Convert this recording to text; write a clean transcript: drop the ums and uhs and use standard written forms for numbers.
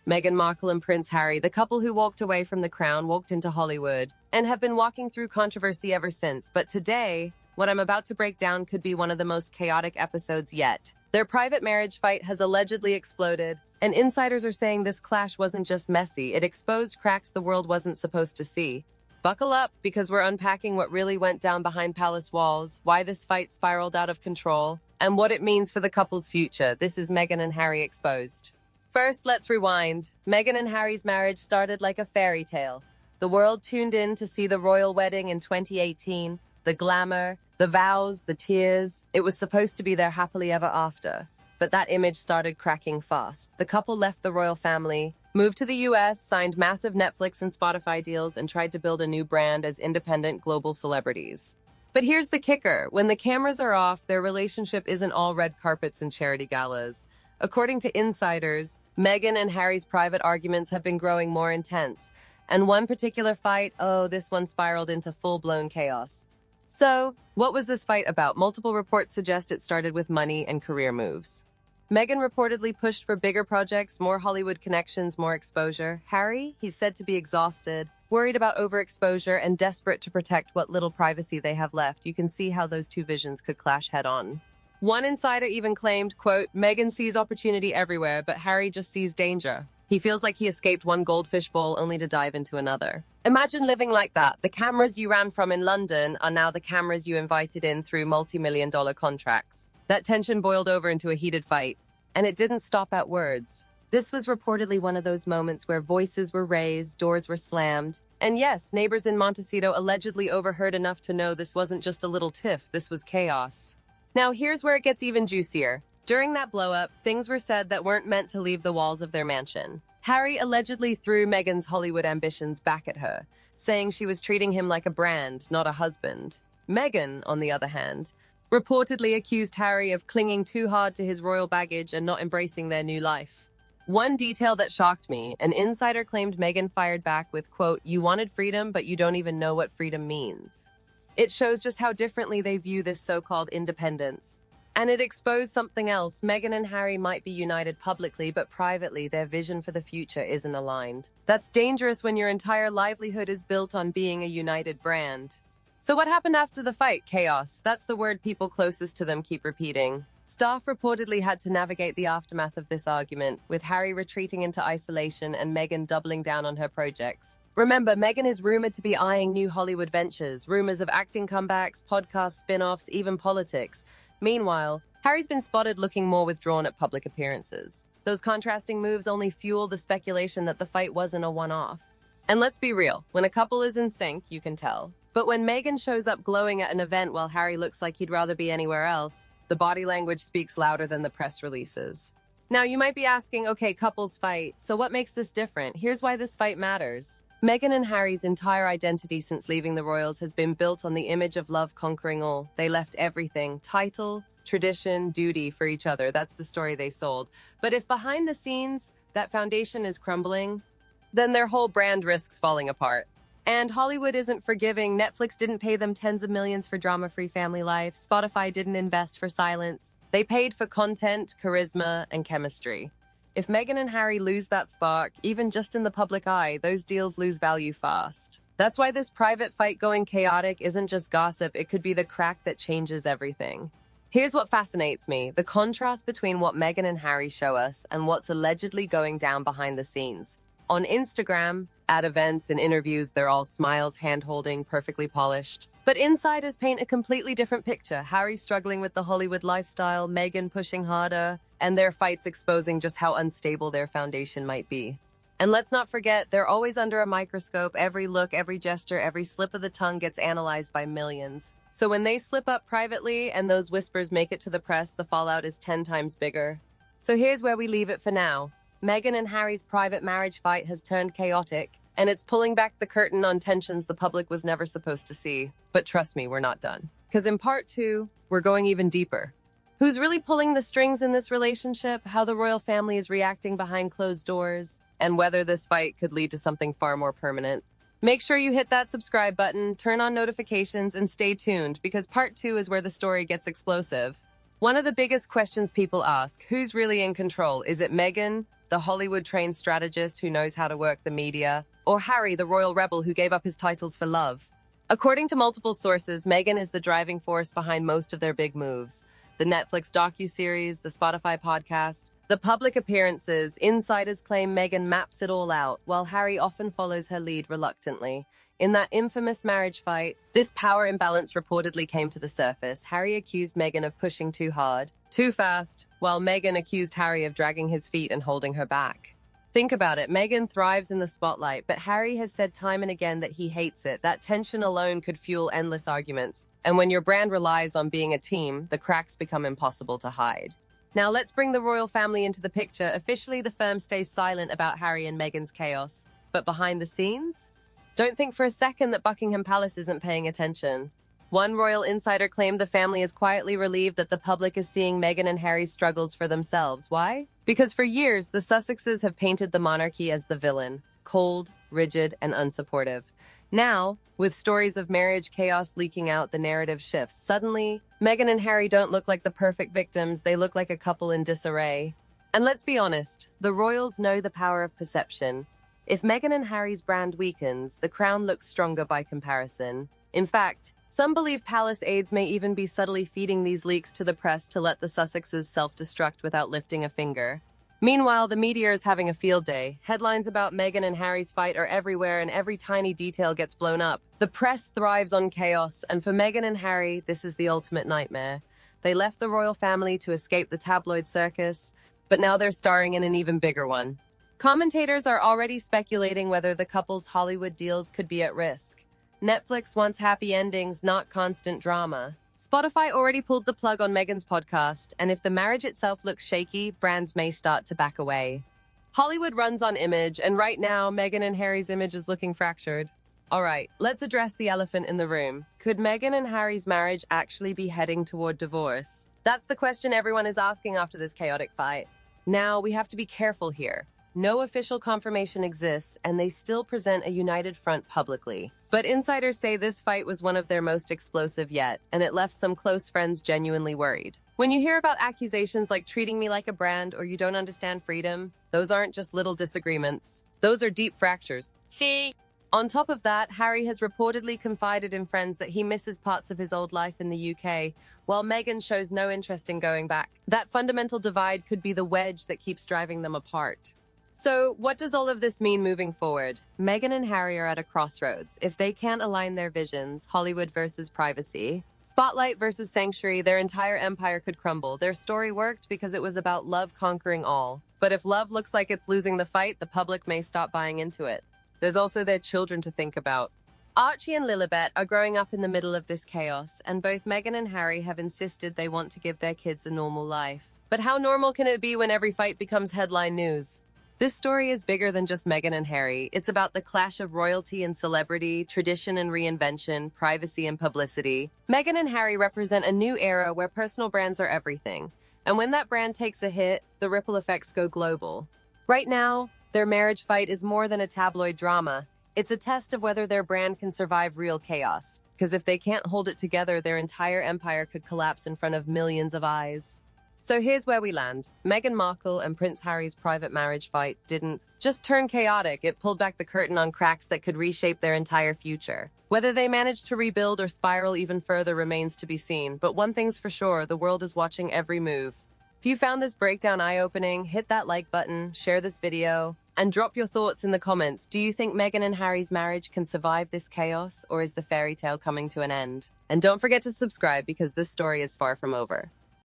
Meghan Markle and Prince Harry, the couple who walked away from the crown, walked into Hollywood and have been walking through controversy ever since. But today, what I'm about to break down could be one of the most chaotic episodes yet. Their private marriage fight has allegedly exploded, and insiders are saying this clash wasn't just messy, it exposed cracks the world wasn't supposed to see. Buckle up, because we're unpacking what really went down behind palace walls, why this fight spiraled out of control, and what it means for the couple's future. This is Meghan and Harry Exposed. First, let's rewind. Meghan and Harry's marriage started like a fairy tale. The world tuned in to see the royal wedding in 2018, the glamour, the vows, the tears. It was supposed to be their happily ever after. But that image started cracking fast. The couple left the royal family, moved to the US, signed massive Netflix and Spotify deals, and tried to build a new brand as independent global celebrities. But here's the kicker. When the cameras are off, their relationship isn't all red carpets and charity galas. According to insiders, Meghan and Harry's private arguments have been growing more intense. And one particular fight, this one spiraled into full-blown chaos. So, what was this fight about? Multiple reports suggest it started with money and career moves. Meghan reportedly pushed for bigger projects, more Hollywood connections, more exposure. Harry, he's said to be exhausted, worried about overexposure, and desperate to protect what little privacy they have left. You can see how those two visions could clash head-on. One insider even claimed, quote, Meghan sees opportunity everywhere, but Harry just sees danger. He feels like he escaped one goldfish bowl only to dive into another. Imagine living like that. The cameras you ran from in London are now the cameras you invited in through multi-million-dollar contracts. That tension boiled over into a heated fight, and it didn't stop at words. This was reportedly one of those moments where voices were raised, doors were slammed, and yes, neighbors in Montecito allegedly overheard enough to know this wasn't just a little tiff, this was chaos. Now here's where it gets even juicier. During that blow-up, things were said that weren't meant to leave the walls of their mansion. Harry allegedly threw Meghan's Hollywood ambitions back at her, saying she was treating him like a brand, not a husband. Meghan, on the other hand, reportedly accused Harry of clinging too hard to his royal baggage and not embracing their new life. One detail that shocked me, an insider claimed Meghan fired back with, quote, you wanted freedom, but you don't even know what freedom means. It shows just how differently they view this so-called independence. And it exposed something else. Meghan and Harry might be united publicly, but privately, their vision for the future isn't aligned. That's dangerous when your entire livelihood is built on being a united brand. So what happened after the fight? Chaos. That's the word people closest to them keep repeating. Staff reportedly had to navigate the aftermath of this argument, with Harry retreating into isolation and Meghan doubling down on her projects. Remember, Meghan is rumored to be eyeing new Hollywood ventures, rumors of acting comebacks, podcast spin-offs, even politics. Meanwhile, Harry's been spotted looking more withdrawn at public appearances. Those contrasting moves only fuel the speculation that the fight wasn't a one-off. And let's be real, when a couple is in sync, you can tell. But when Meghan shows up glowing at an event while Harry looks like he'd rather be anywhere else, the body language speaks louder than the press releases. Now, you might be asking, okay, couples fight, so what makes this different? Here's why this fight matters. Meghan and Harry's entire identity since leaving the royals has been built on the image of love conquering all. They left everything, title, tradition, duty for each other. That's the story they sold. But if behind the scenes, that foundation is crumbling, then their whole brand risks falling apart. And Hollywood isn't forgiving. Netflix didn't pay them tens of millions for drama-free family life. Spotify didn't invest for silence. They paid for content, charisma, and chemistry. If Meghan and Harry lose that spark, even just in the public eye, those deals lose value fast. That's why this private fight going chaotic isn't just gossip, it could be the crack that changes everything. Here's what fascinates me, the contrast between what Meghan and Harry show us and what's allegedly going down behind the scenes. On Instagram, at events and interviews, they're all smiles, hand-holding, perfectly polished. But insiders paint a completely different picture. Harry struggling with the Hollywood lifestyle, Meghan pushing harder, and their fights exposing just how unstable their foundation might be. And let's not forget, they're always under a microscope. Every look, every gesture, every slip of the tongue gets analyzed by millions. So when they slip up privately and those whispers make it to the press, the fallout is 10 times bigger. So here's where we leave it for now. Meghan and Harry's private marriage fight has turned chaotic, and it's pulling back the curtain on tensions the public was never supposed to see. But trust me, we're not done. Because in part 2, we're going even deeper. Who's really pulling the strings in this relationship, how the royal family is reacting behind closed doors, and whether this fight could lead to something far more permanent. Make sure you hit that subscribe button, turn on notifications, and stay tuned, because part 2 is where the story gets explosive. One of the biggest questions people ask, who's really in control? Is it Meghan, the Hollywood-trained strategist who knows how to work the media, or Harry, the royal rebel who gave up his titles for love? According to multiple sources, Meghan is the driving force behind most of their big moves. The Netflix docuseries, the Spotify podcast, the public appearances. Insiders claim Meghan maps it all out, while Harry often follows her lead reluctantly. In that infamous marriage fight, this power imbalance reportedly came to the surface. Harry accused Meghan of pushing too hard, too fast, while Meghan accused Harry of dragging his feet and holding her back. Think about it, Meghan thrives in the spotlight, but Harry has said time and again that he hates it. That tension alone could fuel endless arguments. And when your brand relies on being a team, the cracks become impossible to hide. Now let's bring the royal family into the picture. Officially, the firm stays silent about Harry and Meghan's chaos. But behind the scenes? Don't think for a second that Buckingham Palace isn't paying attention. One royal insider claimed the family is quietly relieved that the public is seeing Meghan and Harry's struggles for themselves. Why? Because for years, the Sussexes have painted the monarchy as the villain, cold, rigid, and unsupportive. Now, with stories of marriage chaos leaking out, the narrative shifts. Suddenly, Meghan and Harry don't look like the perfect victims, they look like a couple in disarray. And let's be honest, the royals know the power of perception. If Meghan and Harry's brand weakens, the crown looks stronger by comparison. In fact, some believe palace aides may even be subtly feeding these leaks to the press to let the Sussexes self-destruct without lifting a finger. Meanwhile, the media is having a field day. Headlines about Meghan and Harry's fight are everywhere and every tiny detail gets blown up. The press thrives on chaos, and for Meghan and Harry, this is the ultimate nightmare. They left the royal family to escape the tabloid circus, but now they're starring in an even bigger one. Commentators are already speculating whether the couple's Hollywood deals could be at risk. Netflix wants happy endings, not constant drama. Spotify already pulled the plug on Meghan's podcast, and if the marriage itself looks shaky, brands may start to back away. Hollywood runs on image, and right now, Meghan and Harry's image is looking fractured. All right, let's address the elephant in the room. Could Meghan and Harry's marriage actually be heading toward divorce? That's the question everyone is asking after this chaotic fight. Now, we have to be careful here. No official confirmation exists, and they still present a united front publicly. But insiders say this fight was one of their most explosive yet, and it left some close friends genuinely worried. When you hear about accusations like treating me like a brand or you don't understand freedom, those aren't just little disagreements. Those are deep fractures. On top of that, Harry has reportedly confided in friends that he misses parts of his old life in the UK, while Meghan shows no interest in going back. That fundamental divide could be the wedge that keeps driving them apart. So, what does all of this mean moving forward? Meghan and Harry are at a crossroads. If they can't align their visions, Hollywood versus privacy, spotlight versus sanctuary, their entire empire could crumble. Their story worked because it was about love conquering all. But if love looks like it's losing the fight, the public may stop buying into it. There's also their children to think about. Archie and Lilibet are growing up in the middle of this chaos, and both Meghan and Harry have insisted they want to give their kids a normal life. But how normal can it be when every fight becomes headline news? This story is bigger than just Meghan and Harry. It's about the clash of royalty and celebrity, tradition and reinvention, privacy and publicity. Meghan and Harry represent a new era where personal brands are everything. And when that brand takes a hit, the ripple effects go global. Right now, their marriage fight is more than a tabloid drama. It's a test of whether their brand can survive real chaos. Because if they can't hold it together, their entire empire could collapse in front of millions of eyes. So here's where we land. Meghan Markle and Prince Harry's private marriage fight didn't just turn chaotic, it pulled back the curtain on cracks that could reshape their entire future. Whether they manage to rebuild or spiral even further remains to be seen, but one thing's for sure, the world is watching every move. If you found this breakdown eye-opening, hit that like button, share this video, and drop your thoughts in the comments. Do you think Meghan and Harry's marriage can survive this chaos, or is the fairy tale coming to an end? And don't forget to subscribe because this story is far from over.